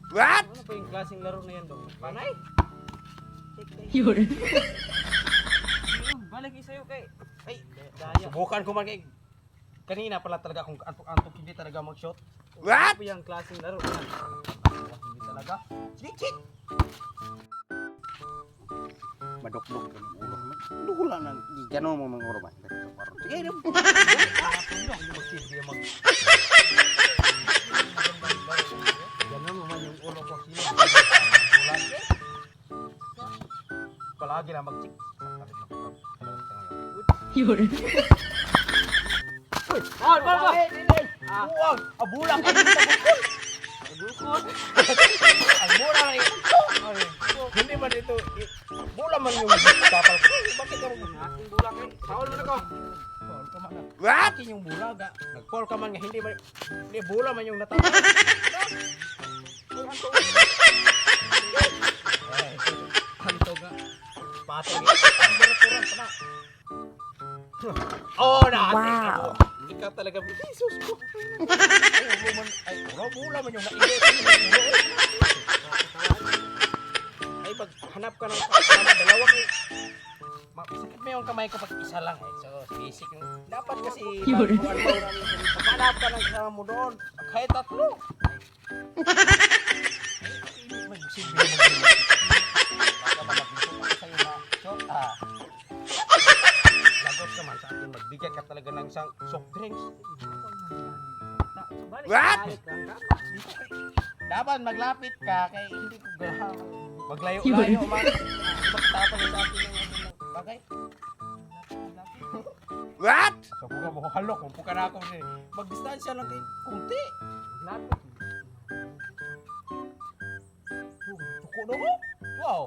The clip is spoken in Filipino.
What? Ano pa yung klaseng laro na yan dong? Panay? Yun. Balik sa'yo kay. Ay, daya. Subukan ko man kay. Kanina pala talaga kung antok hindi talaga mag-shot. What? Ano pa yung klaseng laro na yan? Hindi talaga. Chik! Madukduk yung ulo mo. Dugo lang na. Ganon mo mga ulo ba? Sige, no. Hindi magsilbi yung mag... Ganun mo man yung ulo ko. Sino? Palagi na mag-chik. Yun. Bal! Buwag! Abulang ka dito sa bukol! Abulang na ito! Hindi man ito. Bulang man yung kapal ko. Bakit ka mo? Aking bulang eh. Paul mo na ko. Paul ka man. What? Akin yung bulang ka. Nag-paul ka man nga hindi man. Hindi bulang man yung natapos. Hanto ka. Patay. Ang pa na. Oh, Wow. Ikaw talaga, Jesus ko. Ay, bula man yung naigay. Ay, maghanap ka ng dalawa ko. Sakit mo yung kamay ko pag isa lang. So, basic yung... Dapat kasi... Maghanap ka ng kasama mo doon. Kahit tatlo. Ay, magsilbi mo. Baka malagluto ako sa'yo na shot, lagos naman sa akin, magbigay ka talaga ng isang soft drinks. What? Dapat maglapit ka kay hindi ko gahang maglayo-layo man. Magtapon sa akin ng bagay. What? So kung ka mo halok, kung ka na ako magdistansya lang kay kunti. Maglapit. Tuko na mo? Wow.